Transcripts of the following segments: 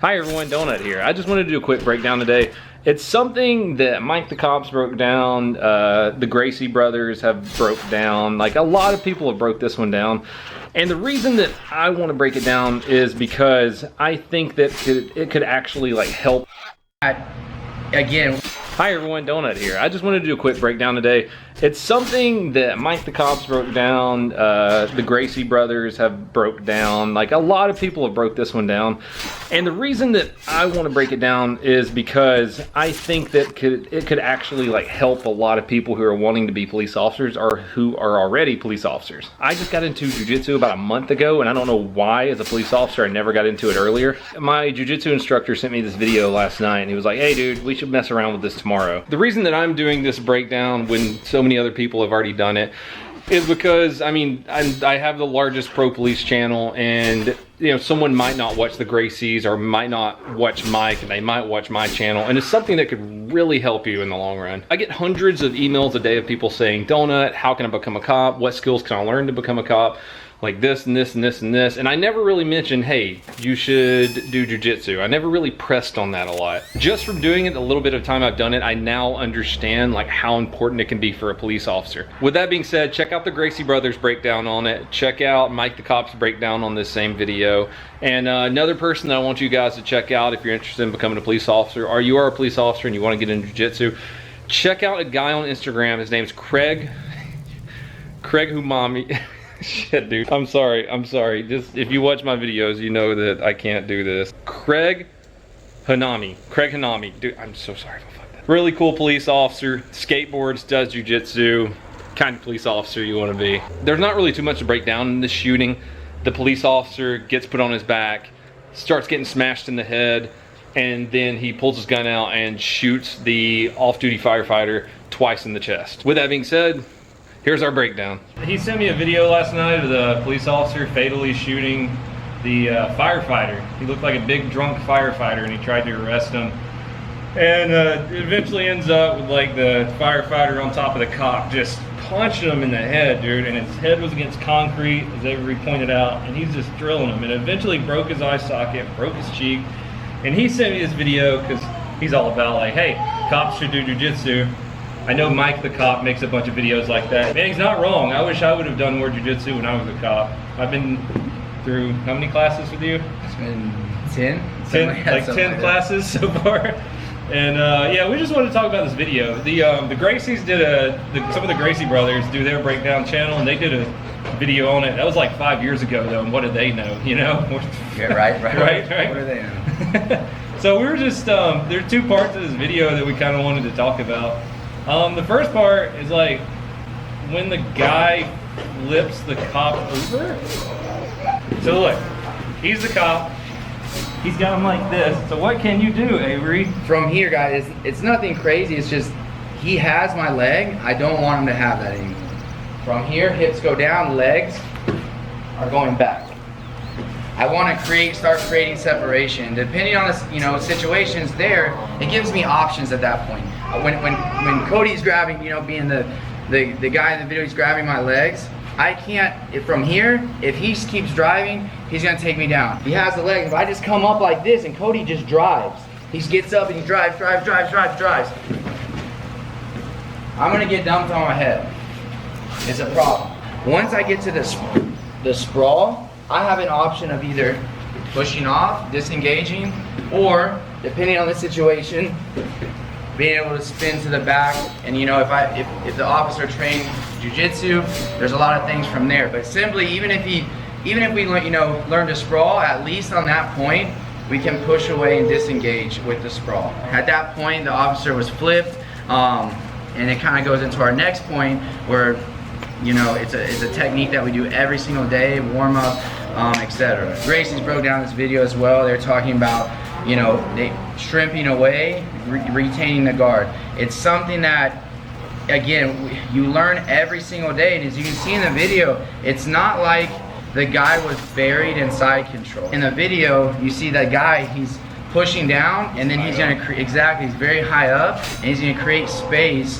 Hi everyone, Donut here. I just wanted to do a quick breakdown today. It's something that Mike the Cops broke down, the Gracie brothers have broke down, like a lot of people have broke this one down. And the reason that I want to break it down is because I think that it could actually like help. Again. Hi everyone, Donut here. I just wanted to do a quick breakdown today. It's something that Mike the Cops broke down, the Gracie brothers have broke down, like a lot of people have broke this one down. And the reason that I want to break it down is because I think that it could actually like help a lot of people who are wanting to be police officers or who are already police officers. I just got into jiu-jitsu about a month ago, and I don't know why as a police officer I never got into it earlier. My jiu-jitsu instructor sent me this video last night and he was like, hey dude, we should mess around with this tomorrow. The reason that I'm doing this breakdown when so many other people have already done it is because, I mean, I have the largest pro police channel, and you know, someone might not watch the Gracies or might not watch Mike, and they might watch my channel, and it's something that could really help you in the long run. I get hundreds of emails a day of people saying, Donut, how can I become a cop? What skills can I learn to become a cop? Like this and this and this and this. And I never really mentioned, hey, you should do jiu-jitsu. I never really pressed on that a lot. Just from doing it, a little bit of time I've done it, I now understand like how important it can be for a police officer. With that being said, check out the Gracie brothers breakdown on it. Check out Mike the Cop's breakdown on this same video. And another person that I want you guys to check out if you're interested in becoming a police officer, or you are a police officer and you want to get into jiu-jitsu, check out a guy on Instagram. His name's Craig Humami. Shit, dude. I'm sorry. Just if you watch my videos, you know that I can't do this. Craig Hanami. Dude, I'm so sorry if I fucked that. Really cool police officer, skateboards, does jiu-jitsu, kind of police officer you want to be. There's not really too much to break down in this shooting. The police officer gets put on his back, starts getting smashed in the head, and then he pulls his gun out and shoots the off-duty firefighter twice in the chest. With that being said, here's our breakdown. He sent me a video last night of the police officer fatally shooting the firefighter. He looked like a big drunk firefighter and he tried to arrest him. And it eventually ends up with like the firefighter on top of the cop just punching him in the head, dude. And his head was against concrete, as Avery pointed out, and he's just drilling him. And eventually broke his eye socket, broke his cheek. And he sent me this video because he's all about like, hey, cops should do jiu-jitsu. I know Mike the Cop makes a bunch of videos like that. Man, he's not wrong. I wish I would have done more jiu-jitsu when I was a cop. I've been through how many classes with you? It's been 10? Like 10 classes so far. And yeah, we just wanted to talk about this video. The Gracies did some of the Gracie brothers do their breakdown channel, and they did a video on it. That was like 5 years ago though, and what did they know, you know? Yeah, right. Right. What do they know? So we were just, there's two parts of this video that we kind of wanted to talk about. The first part is like when the guy flips the cop over. So look, he's the cop. He's got him like this. So what can you do, Avery? From here, guys, it's nothing crazy. It's just he has my leg. I don't want him to have that anymore. From here, hips go down, legs are going back. I want to start creating separation. Depending on the situations there, it gives me options at that point. When Cody's grabbing, being the guy in the video, he's grabbing my legs. I can't, from here, if he keeps driving, he's gonna take me down. He has the legs. If I just come up like this and Cody just drives, he gets up and he drives. I'm gonna get dumped on my head. It's a problem. Once I get to the sprawl, I have an option of either pushing off, disengaging, or depending on the situation, being able to spin to the back. And if the officer trained jiu-jitsu, there's a lot of things from there. But simply, even if we learn to sprawl, at least on that point, we can push away and disengage with the sprawl. At that point, the officer was flipped, and it kind of goes into our next point where it's a technique that we do every single day, warm up, etc. Gracie's broke down this video as well. They're talking about they shrimping away, retaining the guard. It's something that, again, you learn every single day, and as you can see in the video, it's not like the guy was buried in side control. In the video, you see that guy, he's pushing down, and then he's gonna he's very high up, and he's gonna create space,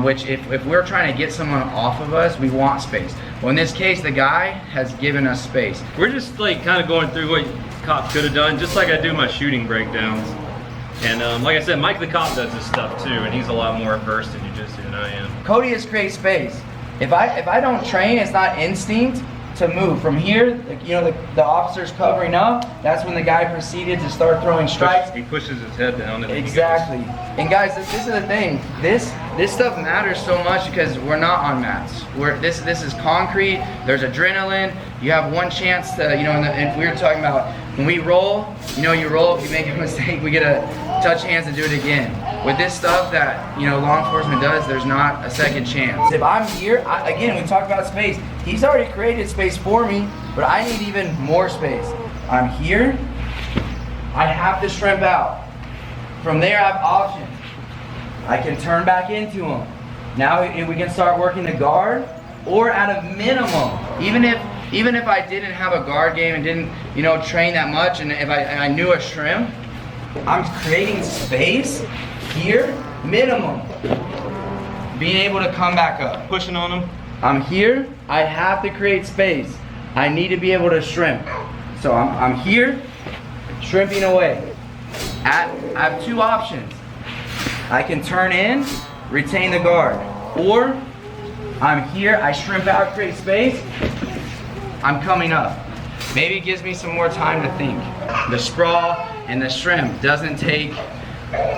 which if we're trying to get someone off of us, we want space. Well, in this case, the guy has given us space. We're just like kind of going through what the Cop could have done, just like I do my shooting breakdowns. And like I said, Mike the Cop does this stuff too, and he's a lot more versed in jiu-jitsu than I am. Cody is create space. If I don't train, it's not instinct to move. From here, you know, the officer's covering up, that's when the guy proceeded to start throwing strikes. He pushes his head down and exactly. And guys, this is the thing. This stuff matters so much because we're not on mats. This is concrete. There's adrenaline. You have one chance to, you know, and we were talking about when we roll, you know, you roll, if you make a mistake, we get to touch hands and do it again. With this stuff that, you know, law enforcement does, there's not a second chance. If I'm here, again, we talked about space. He's already created space for me, but I need even more space. I'm here, I have to shrimp out. From there, I have options. I can turn back into him. Now we can start working the guard, or at a minimum, even if I didn't have a guard game and didn't, you know, train that much, and if I knew a shrimp, I'm creating space here, minimum. Being able to come back up. pushing on him. I'm here, I have to create space. I need to be able to shrimp. So I'm here, shrimping away. I have two options. I can turn in, retain the guard, or I'm here, I shrimp out, create space, I'm coming up. Maybe it gives me some more time to think. The sprawl and the shrimp doesn't take,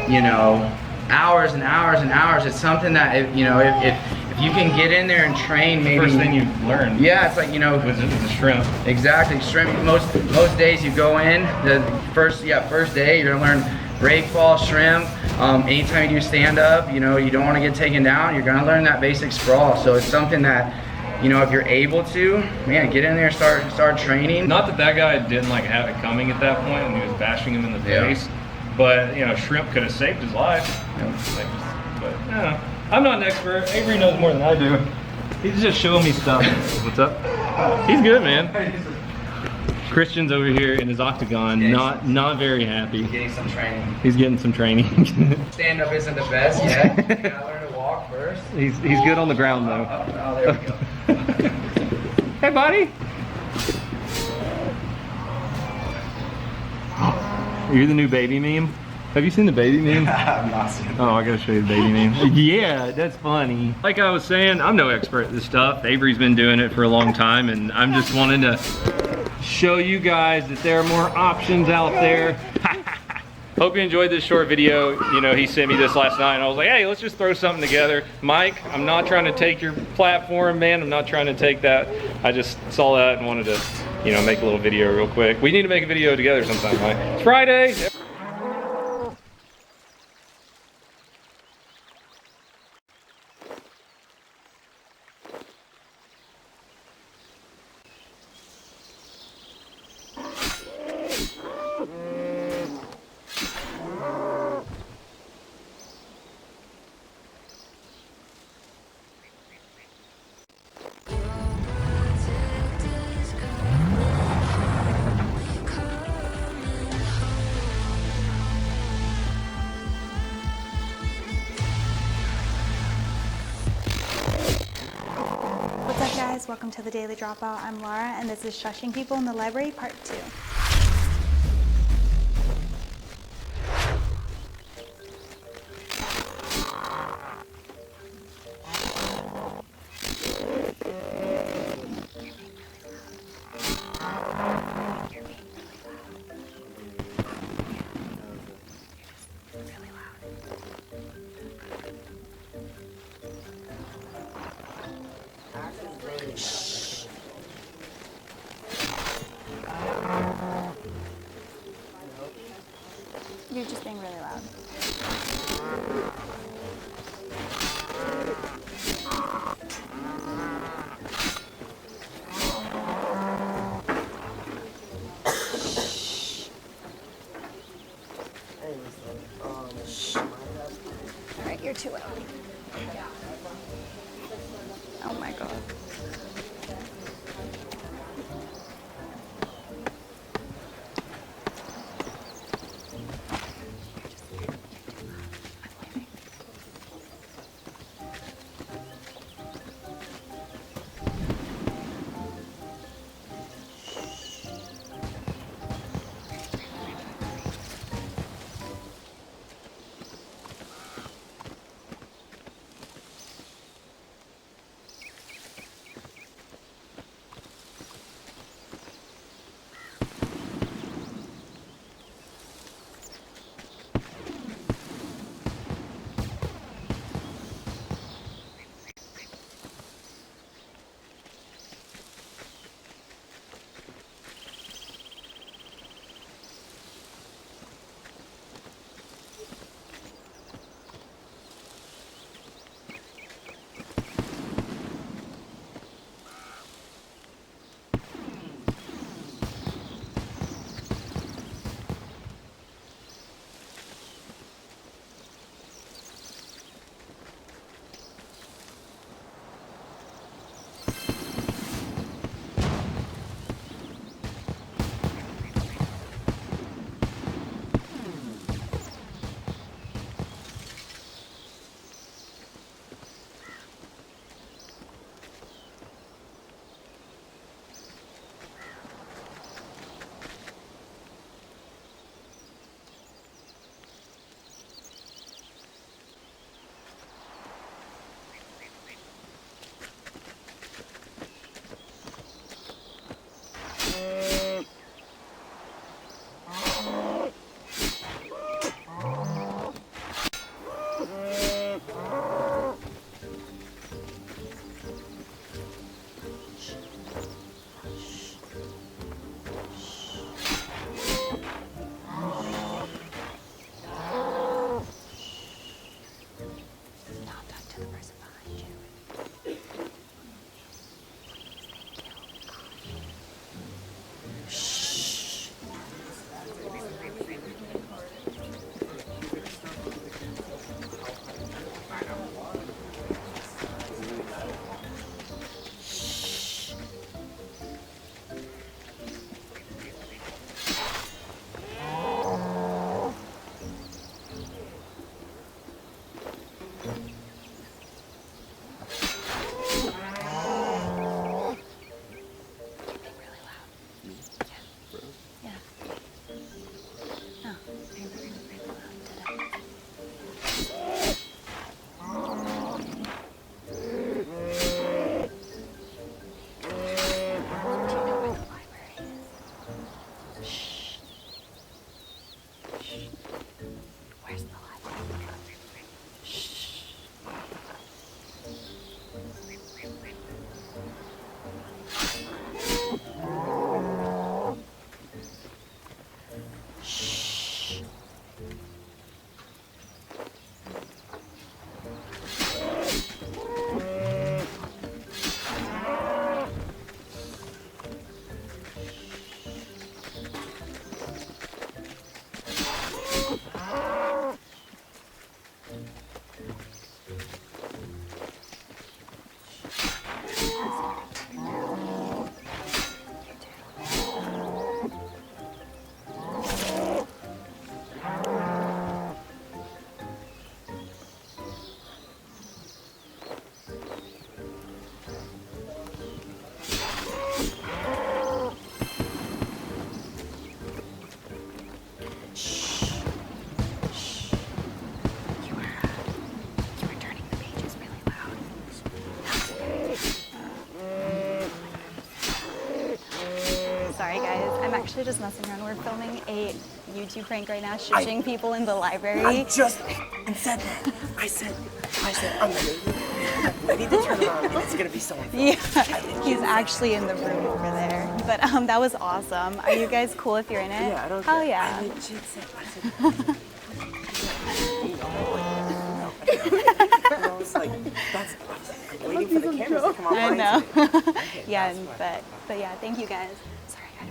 you know, hours and hours and hours. It's something that, if you can get in there and train, maybe. First thing you learn. Yeah, it's like, you know. Was a shrimp. Exactly, shrimp. Most days you go in, the first day, you're gonna learn break fall, shrimp. Anytime you do stand up, you know, you don't want to get taken down, you're gonna learn that basic sprawl. So it's something that, you know, if you're able to, man, get in there and start training. Not that guy didn't like have it coming at that point when he was bashing him in the face, but you know, shrimp could have saved his life. You know, but I don't know. I'm not an expert. Avery knows more than I do. He's just showing me stuff. What's up? He's good, man. Christian's over here in his octagon, not very happy. Getting some training. He's getting some training. Stand up isn't the best yet. You gotta learn to walk first. He's good on the ground though. Oh, there we go. Hey, buddy. You're the new baby meme? Have you seen the baby meme? I've not seen it. Oh, I gotta show you the baby meme. Yeah, that's funny. Like I was saying, I'm no expert at this stuff. Avery's been doing it for a long time, and I'm just wanting to show you guys that there are more options out there. Hope you enjoyed this short video. You know, he sent me this last night, and I was like, hey, let's just throw something together. Mike, I'm not trying to take your platform, man. I'm not trying to take that. I just saw that and wanted to, you know, make a little video real quick. We need to make a video together sometime, Mike. It's Friday. Guys, welcome to the Daily Dropout. I'm Laura, and this is Shushing People in the Library Part 2. Shh. You're just being really loud. Shh. All right, you're too loud. Oh my God. actually just messing around. We're filming a YouTube prank right now, shushing people in the library. I said that. I said, I'm ready to turn around and it's gonna be someone. Yeah, he's actually in the room over there. But that was awesome. Are you guys cool if you're in it? Yeah, I don't Hell care. yeah. I legit said, I was like, I'm waiting for the cameras to come on. I know. Okay, Yeah, that's but yeah, thank you guys. Sorry guys.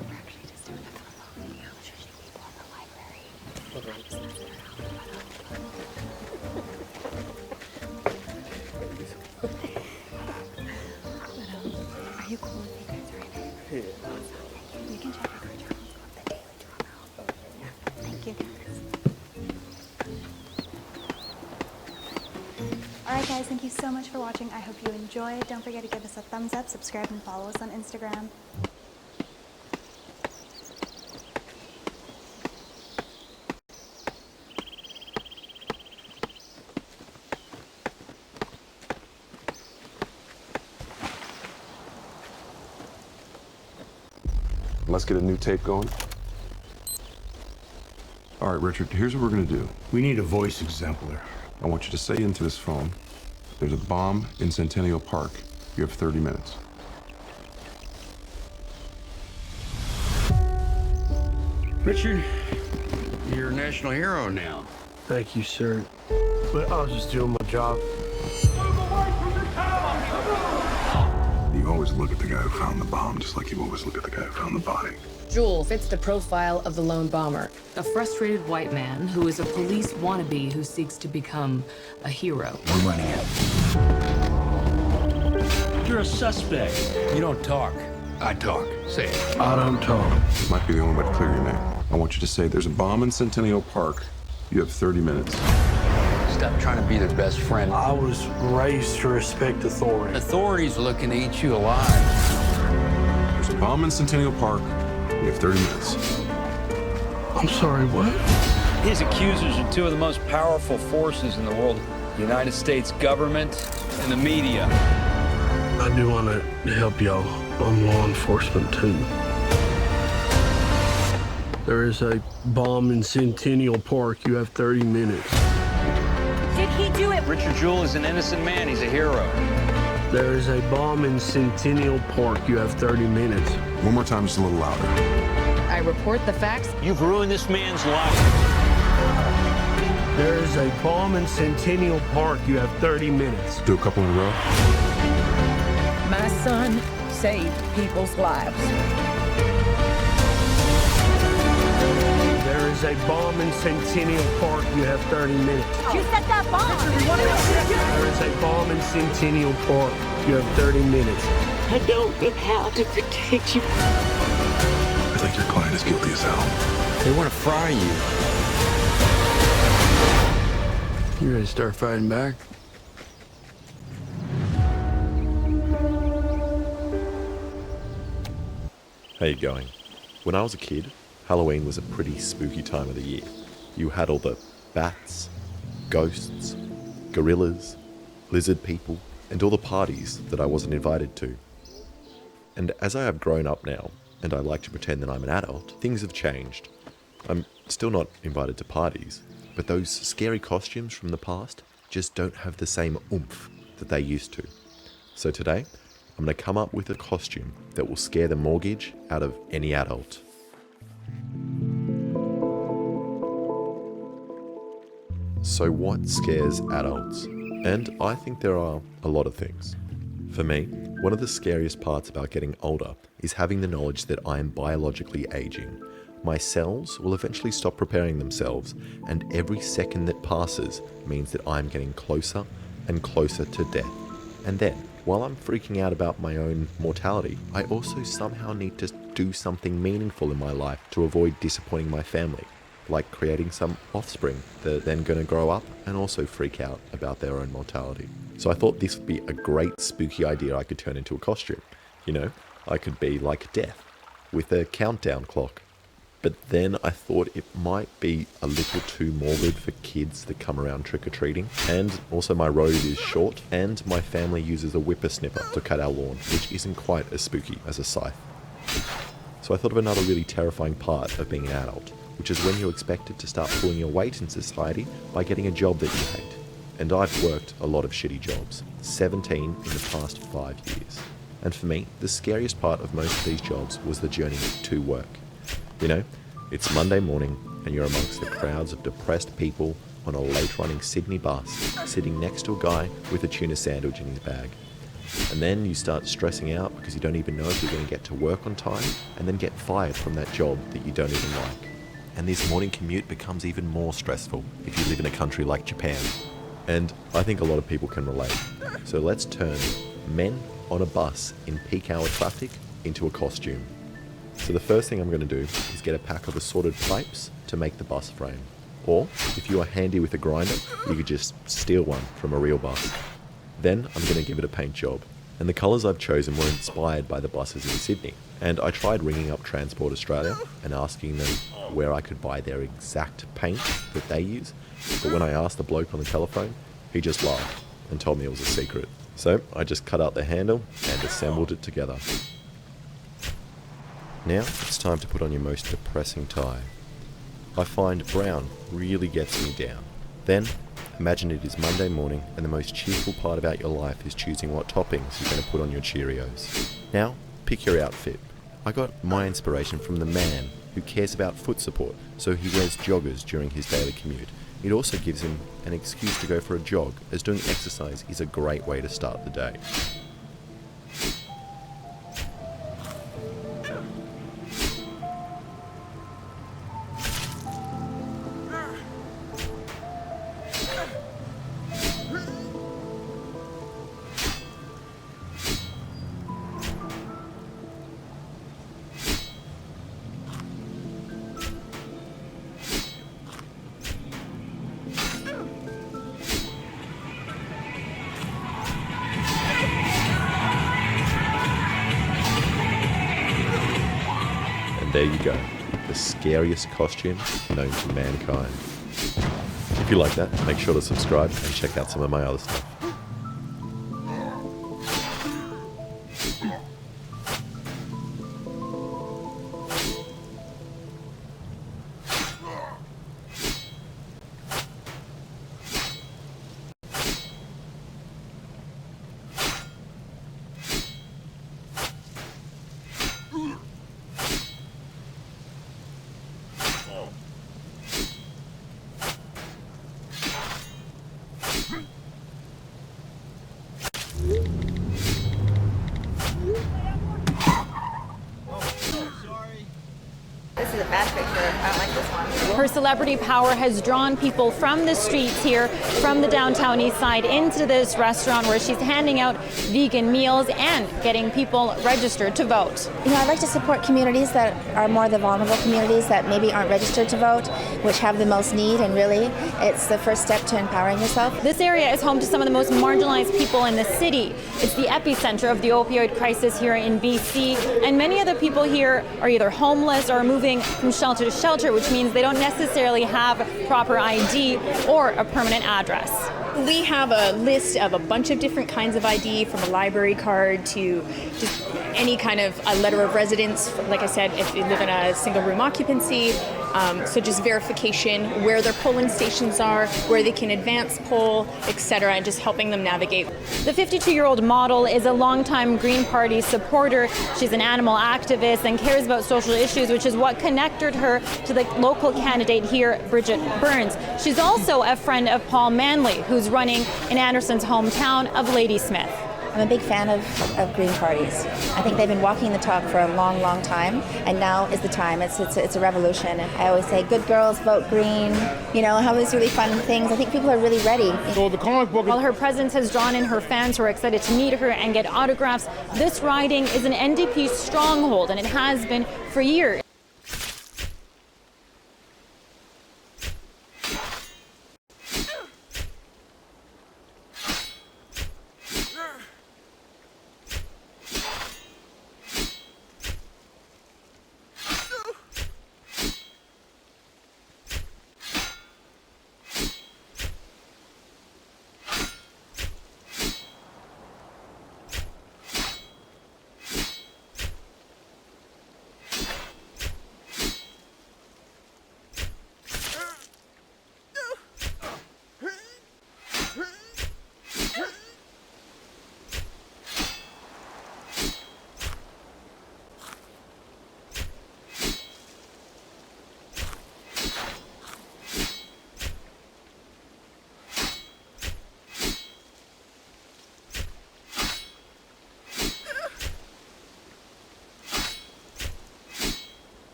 We're actually just doing a combo video shushing people in the library. I'm just messing around. Are you cool if you guys are in it? Yeah. You can check our car channels, go up the daily dropout. Thank you guys. Alright guys, thank you so much for watching. I hope you enjoyed. Don't forget to give us a thumbs up, subscribe, and follow us on Instagram. Let's get a new tape going. All right, Richard, here's what we're gonna do. We need a voice exemplar. I want you to say into this phone, there's a bomb in Centennial Park. You have 30 minutes. Richard, you're a national hero now. Thank you, sir. But I was just doing my job. You always look at the guy who found the bomb, just like you always look at the guy who found the body. Jewel fits the profile of the lone bomber. A frustrated white man who is a police wannabe who seeks to become a hero. We're running it. You're a suspect. You don't talk. I talk. Say it. I don't talk. This might be the only way to clear your name. I want you to say there's a bomb in Centennial Park. You have 30 minutes. Stop trying to be their best friend. I was raised to respect authority. Authorities are looking to eat you alive. There's a bomb in Centennial Park. You have 30 minutes. I'm sorry, what? His accusers are two of the most powerful forces in the world. The United States government and the media. I do want to help y'all. I'm law enforcement, too. There is a bomb in Centennial Park. You have 30 minutes. Did he do it? Richard Jewell is an innocent man. He's a hero. There is a bomb in Centennial Park. You have 30 minutes. One more time, just a little louder. I report the facts. You've ruined this man's life. There is a bomb in Centennial Park. You have 30 minutes. Do a couple in a row. My son saved people's lives. There is a bomb in Centennial Park. You have 30 minutes. You set that bomb. There is a bomb in Centennial Park. You have 30 minutes. I don't know how to protect you. I think your client is guilty as hell. They want to fry you. You ready to start fighting back? How you going? When I was a kid, Halloween was a pretty spooky time of the year. You had all the bats, ghosts, gorillas, lizard people, and all the parties that I wasn't invited to. And as I have grown up now, and I like to pretend that I'm an adult, things have changed. I'm still not invited to parties, but those scary costumes from the past just don't have the same oomph that they used to. So today, I'm going to come up with a costume that will scare the mortgage out of any adult. So what scares adults? And I think there are a lot of things. For me, one of the scariest parts about getting older is having the knowledge that I am biologically aging. My cells will eventually stop preparing themselves, and every second that passes means that I'm getting closer and closer to death. And then, while I'm freaking out about my own mortality, I also somehow need to do something meaningful in my life to avoid disappointing my family, like creating some offspring that are then going to grow up and also freak out about their own mortality. So I thought this would be a great spooky idea I could turn into a costume. You know, I could be like death, with a countdown clock. But then I thought it might be a little too morbid for kids that come around trick-or-treating. And also my road is short, and my family uses a whippersnipper to cut our lawn, which isn't quite as spooky as a scythe. So I thought of another really terrifying part of being an adult, which is when you're expected to start pulling your weight in society by getting a job that you hate. And I've worked a lot of shitty jobs, 17 in the past 5 years. And for me, the scariest part of most of these jobs was the journey to work. You know, it's Monday morning and you're amongst the crowds of depressed people on a late-running Sydney bus, sitting next to a guy with a tuna sandwich in his bag. And then you start stressing out because you don't even know if you're going to get to work on time, and then get fired from that job that you don't even like. And this morning commute becomes even more stressful if you live in a country like Japan. And I think a lot of people can relate. So let's turn men on a bus in peak hour traffic into a costume. So the first thing I'm going to do is get a pack of assorted pipes to make the bus frame. Or, if you are handy with a grinder, you could just steal one from a real bus. Then I'm going to give it a paint job. And the colours I've chosen were inspired by the buses in Sydney. And I tried ringing up Transport Australia and asking them where I could buy their exact paint that they use. But when I asked the bloke on the telephone, he just laughed and told me it was a secret. So I just cut out the handle and assembled it together. Now it's time to put on your most depressing tie. I find brown really gets me down. Then, imagine it is Monday morning and the most cheerful part about your life is choosing what toppings you're going to put on your Cheerios. Now, pick your outfit. I got my inspiration from the man who cares about foot support, so he wears joggers during his daily commute. It also gives him an excuse to go for a jog, as doing exercise is a great way to start the day. There you go, the scariest costume known to mankind. If you like that, make sure to subscribe and check out some of my other stuff. This is a bad picture. I don't like this one. Her celebrity power has drawn people from the streets here, from the downtown east side, into this restaurant where she's handing out vegan meals and getting people registered to vote. You know, I'd like to support communities that are more the vulnerable communities that maybe aren't registered to vote, which have the most need, and really, it's the first step to empowering yourself. This area is home to some of the most marginalized people in the city. It's the epicenter of the opioid crisis here in BC, and many of the people here are either homeless or moving from shelter to shelter, which means they don't necessarily have proper ID or a permanent address. We have a list of a bunch of different kinds of ID, from a library card to just any kind of a letter of residence, like I said, if you live in a single room occupancy, so just verification, where their polling stations are, where they can advance poll, etc., and just helping them navigate. The 52-year-old model is a longtime Green Party supporter. She's an animal activist and cares about social issues, which is what connected her to the local candidate here, Bridget Burns. She's also a friend of Paul Manley, who's running in Anderson's hometown of Ladysmith. I'm a big fan of Green parties. I think they've been walking the talk for a long, long time, and now is the time. It's a revolution. And I always say, good girls, vote green. You know, have these really fun things. I think people are really ready. So the comic book. While her presence has drawn in her fans who are excited to meet her and get autographs, this riding is an NDP stronghold, and it has been for years.